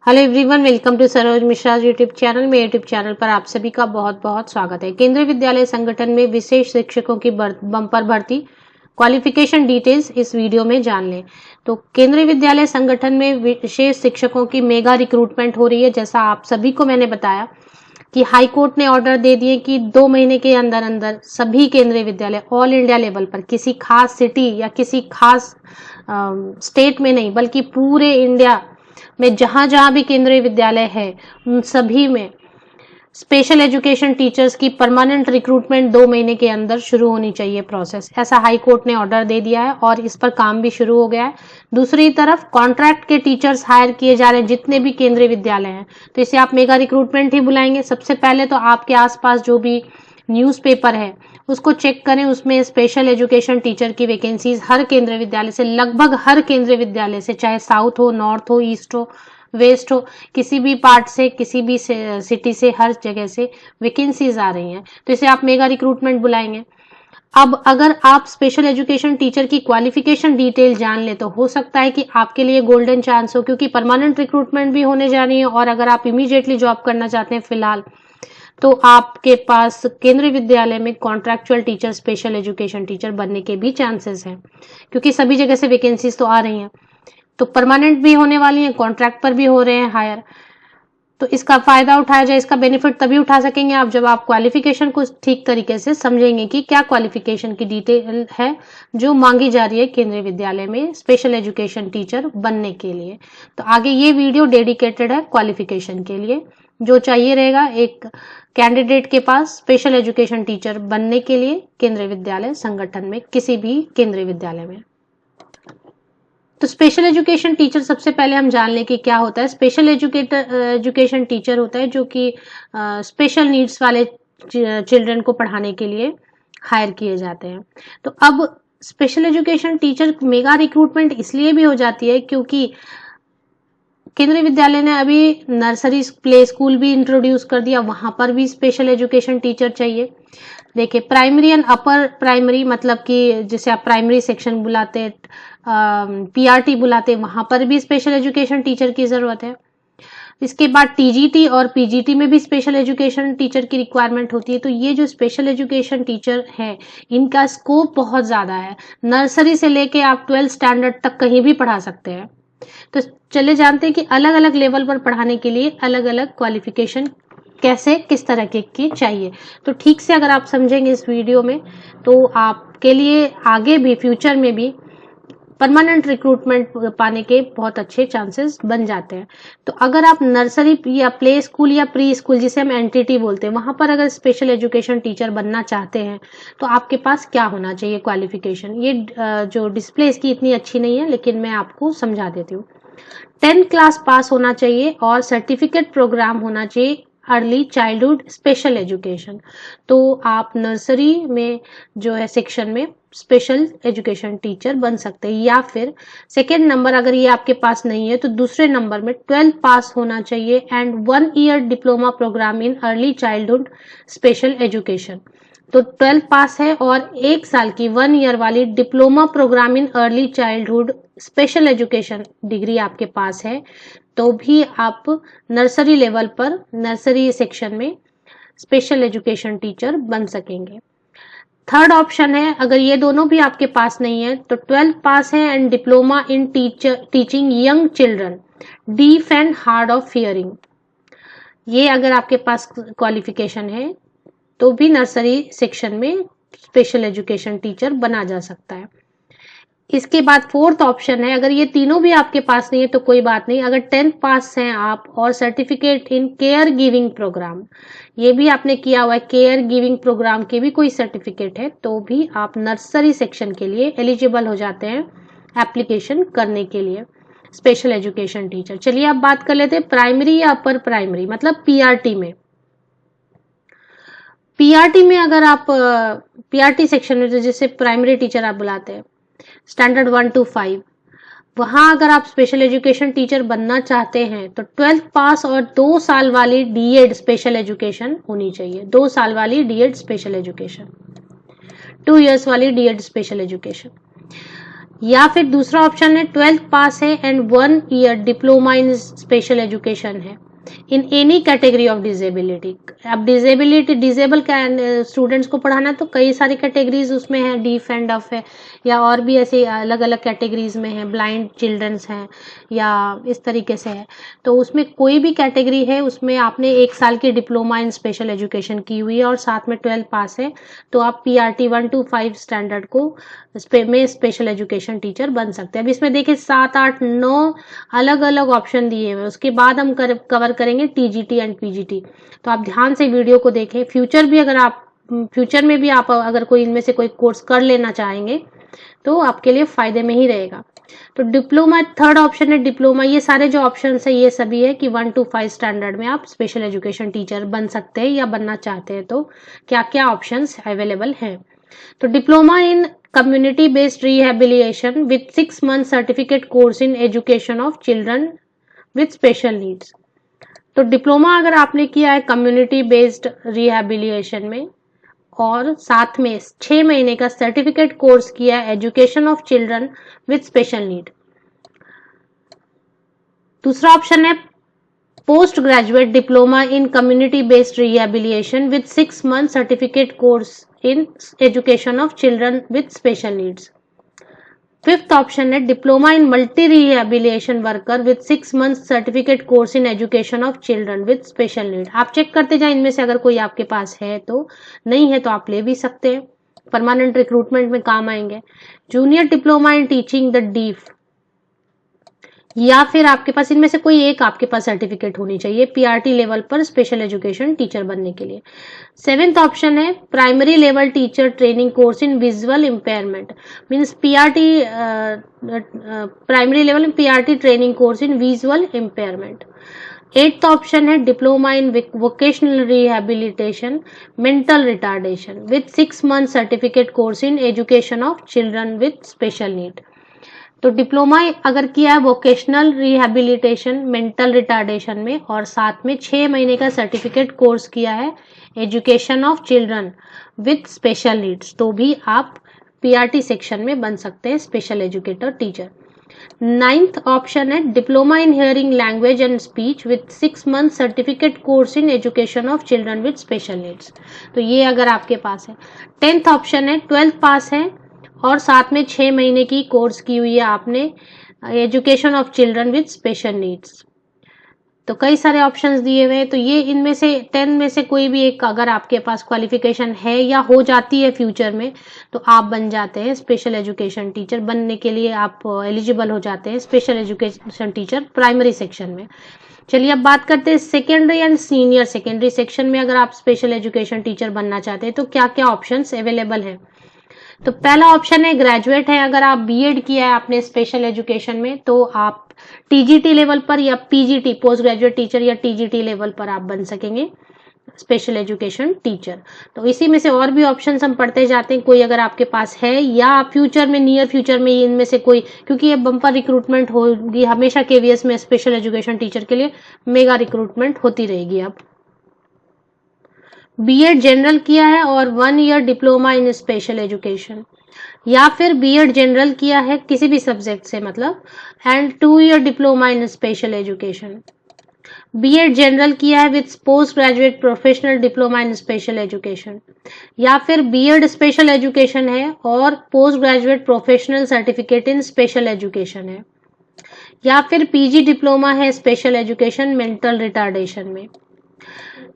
Hello everyone, welcome to Saroj Mishra YouTube channel. मेरे YouTube channel पर आप सभी का बहुत बहुत स्वागत है। केंद्रीय विद्यालय संगठन में विशेष शिक्षकों की बम्पर भर्ती, क्वालिफिकेशन डिटेल्स इस वीडियो में जान लें। तो केंद्रीय विद्यालय संगठन में विशेष शिक्षकों की मेगा रिक्रूटमेंट हो रही है। जैसा आप सभी को मैंने बताया कि हाई कोर्ट ने ऑर्डर दे दिए कि 2 महीने के अंदर अंदर सभी केंद्रीय विद्यालय ऑल इंडिया लेवल पर, किसी खास सिटी या किसी खास स्टेट में नहीं बल्कि पूरे इंडिया में जहां जहां भी केंद्रीय विद्यालय है उन सभी में स्पेशल एजुकेशन टीचर्स की परमानेंट रिक्रूटमेंट 2 महीने के अंदर शुरू होनी चाहिए प्रोसेस। ऐसा हाई कोर्ट ने ऑर्डर दे दिया है और इस पर काम भी शुरू हो गया है। दूसरी तरफ कॉन्ट्रैक्ट के टीचर्स हायर किए जा रहे हैं जितने भी केंद्रीय विद्यालय हैं, तो इसे आप मेगा रिक्रूटमेंट ही बुलाएंगे। सबसे पहले तो आपके आसपास जो भी न्यूज़पेपर है उसको चेक करें, उसमें स्पेशल एजुकेशन टीचर की वैकेंसीज हर केंद्रीय विद्यालय से, लगभग हर केंद्रीय विद्यालय से, चाहे साउथ हो, नॉर्थ हो, ईस्ट हो, वेस्ट हो, किसी भी पार्ट से, किसी भी सिटी से, हर जगह से वैकेंसीज आ रही हैं, तो इसे आप मेगा रिक्रूटमेंट बुलाएंगे। अब अगर आप स्पेशल एजुकेशन टीचर की क्वालिफिकेशन डिटेल जान ले तो हो सकता है कि आपके लिए गोल्डन चांस हो, क्योंकि परमानेंट रिक्रूटमेंट भी होने जा रही है और अगर आप इमीडिएटली जॉब करना चाहते हैं फिलहाल, तो आपके पास केंद्रीय विद्यालय में contractual teacher, special education teacher बनने के भी चांसेस हैं, क्योंकि सभी जगह से वैकेंसीज तो आ रही हैं। तो परमानेंट भी होने वाली हैं, कॉन्ट्रैक्ट पर भी हो रहे हैं हायर। तो इसका फायदा उठाया जाए, इसका बेनिफिट तभी उठा सकेंगे आप जब आप क्वालिफिकेशन को ठीक तरीके से समझेंगे कि क्या क्वालिफिकेशन की डिटेल है जो मांगी जा रही है केंद्रीय विद्यालय में स्पेशल एजुकेशन टीचर बनने के लिए। तो आगे ये वीडियो डेडिकेटेड है क्वालिफिकेशन के लिए, जो चाहिए रहेगा एक कैंडिडेट के पास स्पेशल एजुकेशन टीचर बनने के लिए केंद्रीय विद्यालय संगठन में, किसी भी केंद्रीय विद्यालय में। तो स्पेशल एजुकेशन टीचर सबसे पहले हम जान लें कि क्या होता है। स्पेशल एजुकेशन टीचर होता है जो कि स्पेशल नीड्स वाले चिल्ड्रन को पढ़ाने के लिए हायर किए जाते हैं। तो अब special education teacher mega recruitment इसलिए भी हो जाती है क्योंकि केंद्रीय विद्यालय ने अभी नर्सरी प्ले स्कूल भी इंट्रोड्यूस कर दिया, वहां पर भी स्पेशल एजुकेशन टीचर चाहिए। देखिए, प्राइमरी एंड अपर प्राइमरी, मतलब कि जिसे आप प्राइमरी सेक्शन बुलाते हैं, पीआरटी बुलाते हैं, वहां पर भी स्पेशल एजुकेशन टीचर की जरूरत है। इसके बाद टीजीटी और पीजीटी में भी स्पेशल एजुकेशन टीचर की रिक्वायरमेंट होती है। तो ये जो स्पेशल एजुकेशन टीचर है इनका स्कोप बहुत ज्यादा है, नर्सरी से लेके आप 12th स्टैंडर्ड तक कहीं भी पढ़ा सकते हैं। तो चले जानते हैं कि अलग अलग लेवल पर पढ़ाने के लिए अलग अलग क्वालिफिकेशन कैसे, किस तरह की चाहिए। तो ठीक से अगर आप समझेंगे इस वीडियो में तो आपके लिए आगे भी फ्यूचर में भी परमानेंट रिक्रूटमेंट पाने के बहुत अच्छे चांसेस बन जाते हैं। तो अगर आप नर्सरी या प्ले स्कूल या प्री स्कूल, जिसे हम एनटीटी बोलते हैं, वहां पर अगर स्पेशल एजुकेशन टीचर बनना चाहते हैं तो आपके पास क्या होना चाहिए क्वालिफिकेशन। ये जो डिस्प्ले इसकी इतनी अच्छी नहीं है लेकिन मैं आपको समझा देती हूँ। 10th क्लास पास होना चाहिए और सर्टिफिकेट प्रोग्राम होना चाहिए अर्ली चाइल्डहुड स्पेशल एजुकेशन। तो आप नर्सरी में जो है सेक्शन में स्पेशल एजुकेशन टीचर बन सकते हैं, या फिर सेकेंड नंबर अगर ये आपके पास नहीं है तो दूसरे नंबर में 12th पास होना चाहिए and 1 year diploma program in early childhood special education. तो 12th पास है और 1 साल की 1 ईयर वाली diploma program in early childhood special education degree आपके पास है तो भी आप नर्सरी लेवल पर, नर्सरी सेक्शन में स्पेशल एजुकेशन टीचर बन सकेंगे। थर्ड ऑप्शन है, अगर ये दोनों भी आपके पास नहीं है तो 12th पास है and diploma in teaching young children deaf and hard of hearing. ये अगर आपके पास क्वालिफिकेशन है तो भी नर्सरी सेक्शन में स्पेशल एजुकेशन टीचर बना जा सकता है। इसके बाद फोर्थ ऑप्शन है, अगर ये तीनों भी आपके पास नहीं है तो कोई बात नहीं, अगर 10th पास हैं आप और certificate in care giving program, ये भी आपने किया हुआ है, केयर गिविंग प्रोग्राम के भी कोई सर्टिफिकेट है तो भी आप नर्सरी सेक्शन के लिए एलिजिबल हो जाते हैं एप्लीकेशन करने के लिए स्पेशल एजुकेशन टीचर। चलिए अब बात कर लेते हैं प्राइमरी या अपर प्राइमरी, मतलब पीआरटी में। पीआरटी में अगर आप पीआरटी सेक्शन में, जिसे प्राइमरी टीचर आप बुलाते हैं, स्टैंडर्ड 1 to 5, वहां अगर आप स्पेशल एजुकेशन टीचर बनना चाहते हैं तो 12th पास और 2 साल वाली डीएड स्पेशल एजुकेशन होनी चाहिए। 2 साल वाली डीएड स्पेशल एजुकेशन, 2 years वाली डीएड स्पेशल एजुकेशन। या फिर दूसरा ऑप्शन है 12th पास है and 1 year diploma in special education है in any category of disability. अब डिजेबल स्टूडेंट्स को पढ़ाना तो कई सारी कैटेगरीज उसमें है, डीफ एंड डफ है या और भी ऐसे अलग अलग कैटेगरीज में है, ब्लाइंड चिल्ड्रंस हैं या इस तरीके से है। तो उसमें कोई भी कैटेगरी है उसमें आपने 1 साल की डिप्लोमा इन स्पेशल एजुकेशन की हुई है और साथ में 12 पास है तो आप PRT 1 to 5 स्टैंडर्ड को में स्पेशल एजुकेशन टीचर बन सकते हैं। अब इसमें देखिए 7, 8, 9 अलग अलग ऑप्शन दिए हुए। उसके बाद हम कवर करेंगे TGT एंड PGT। तो आप ध्यान से वीडियो को देखें। फ्यूचर में भी आप अगर कोई इनमें से कोई कोर्स कर लेना चाहेंगे तो आपके लिए फायदे में ही रहेगा। तो डिप्लोमा, थर्ड ऑप्शन है डिप्लोमा। ये सारे जो ऑप्शन है ये सभी है कि 1 to 5 स्टैंडर्ड में आप स्पेशल एजुकेशन टीचर बन सकते हैं या बनना चाहते हैं तो क्या क्या ऑप्शंस अवेलेबल हैं। तो diploma in community based rehabilitation with 6 month certificate course in education of children with special needs. तो डिप्लोमा अगर आपने किया है कम्युनिटी बेस्ड रिहेबिलिटेशन में और साथ में 6 महीने का सर्टिफिकेट कोर्स किया है education of children with special need. दूसरा ऑप्शन है post graduate diploma in community based rehabilitation with 6 month certificate course in education of children with special needs. Fifth option है diploma in multi rehabilitation worker with 6 month certificate course in education of children with special need. आप check करते जाए इनमें से अगर कोई आपके पास है तो, नहीं है तो आप ले भी सकते हैं, परमानेंट रिक्रूटमेंट में काम आएंगे। Junior diploma in teaching the deaf, या फिर आपके पास इनमें से कोई एक आपके पास सर्टिफिकेट होनी चाहिए PRT लेवल पर स्पेशल एजुकेशन टीचर बनने के लिए। 7th ऑप्शन है primary level teacher training course in visual impairment, means PRT primary level में PRT training course in visual impairment. 8th option है diploma in vocational rehabilitation mental retardation with 6 month certificate course in education of children with special need. तो diploma अगर किया है vocational rehabilitation mental retardation में और साथ में 6 महीने का सर्टिफिकेट कोर्स किया है education of children with special needs तो भी आप PRT सेक्शन में बन सकते हैं special educator teacher. 9th option है diploma in hearing language and speech with 6 month certificate course in education of children with special needs, तो ये अगर आपके पास है। 10th ऑप्शन है 12th पास है और साथ में 6 महीने की कोर्स की हुई है आपने education of children with special needs. तो कई सारे ऑप्शंस दिए हुए हैं, तो ये इनमें से 10 में से कोई भी एक अगर आपके पास क्वालिफिकेशन है या हो जाती है फ्यूचर में तो आप बन जाते हैं स्पेशल एजुकेशन टीचर। बनने के लिए आप एलिजिबल हो जाते हैं special education teacher primary section में। चलिए अब बात करते हैं secondary and senior secondary section में अगर आप स्पेशल एजुकेशन टीचर बनना चाहते हैं तो क्या क्या ऑप्शंस अवेलेबल है। तो पहला ऑप्शन है ग्रेजुएट है, अगर आप BEd किया है आपने स्पेशल एजुकेशन में तो आप TGT लेवल पर या PGT पोस्ट ग्रेजुएट टीचर या TGT लेवल पर आप बन सकेंगे स्पेशल एजुकेशन टीचर। तो इसी में से और भी ऑप्शंस हम पढ़ते जाते हैं, कोई अगर आपके पास है या फ्यूचर में नियर फ्यूचर में इनमें से कोई, क्योंकि ये बम्पर रिक्रूटमेंट होगी हमेशा KVS में स्पेशल एजुकेशन टीचर के लिए मेगा रिक्रूटमेंट होती रहेगी। अब BEd जनरल किया है और 1 year diploma in special education, या फिर BEd जनरल किया है किसी भी सब्जेक्ट से मतलब and 2 year diploma in special education. BEd general किया है with post graduate professional diploma in special education, या फिर BEd स्पेशल एजुकेशन है और post graduate professional certificate in special education है, या फिर PG डिप्लोमा है स्पेशल एजुकेशन मेंटल रिटार्डेशन में,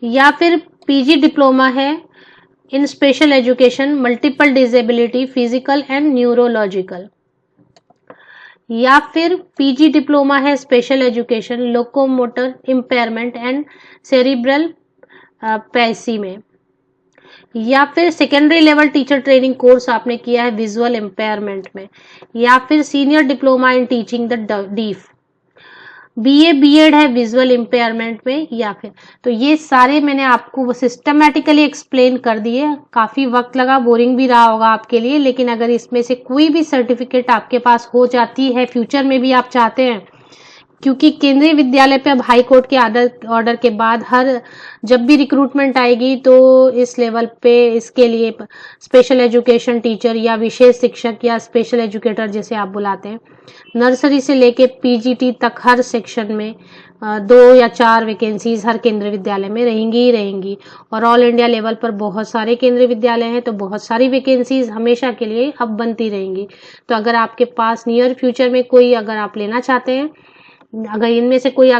या फिर PG डिप्लोमा है in special education multiple disability physical and neurological, या फिर PG डिप्लोमा है special education locomotor impairment and cerebral palsy में, या फिर secondary level teacher training course आपने किया है विजुअल इम्पेयरमेंट में, या फिर senior diploma in teaching the deaf. BEd है विजुअल इम्पेयरमेंट में, या फिर तो ये सारे मैंने आपको सिस्टमैटिकली एक्सप्लेन कर दिए। काफी वक्त लगा, बोरिंग भी रहा होगा आपके लिए, लेकिन अगर इसमें से कोई भी सर्टिफिकेट आपके पास हो जाती है फ्यूचर में भी आप चाहते हैं क्योंकि केंद्रीय विद्यालय पे अब हाई कोर्ट के ऑर्डर के बाद जब भी रिक्रूटमेंट आएगी तो इस लेवल पे इसके लिए स्पेशल एजुकेशन टीचर या विशेष शिक्षक या स्पेशल एजुकेटर जैसे आप बुलाते हैं, नर्सरी से लेके पीजीटी तक हर सेक्शन में 2 या 4 वैकेंसीज हर केंद्रीय विद्यालय में रहेंगी ही रहेंगी। और ऑल इंडिया लेवल पर बहुत सारे केंद्रीय विद्यालय हैं, तो बहुत सारी वैकेंसीज हमेशा के लिए अब बनती रहेंगी। तो अगर आपके पास नियर फ्यूचर में कोई अगर आप लेना चाहते हैं, अगर इनमें से कोई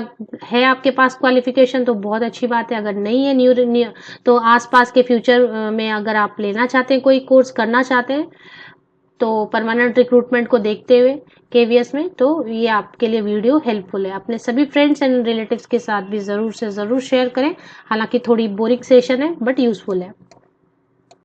है आपके पास क्वालिफिकेशन तो बहुत अच्छी बात है। अगर नहीं है न्यू तो आसपास के फ्यूचर में अगर आप लेना चाहते हैं, कोई कोर्स करना चाहते हैं, तो परमानेंट रिक्रूटमेंट को देखते हुए केवीएस में, तो ये आपके लिए वीडियो हेल्पफुल है। अपने सभी फ्रेंड्स एंड रिलेटिव्स के साथ भी ज़रूर से ज़रूर शेयर करें। हालांकि थोड़ी बोरिंग सेशन है बट यूजफुल है।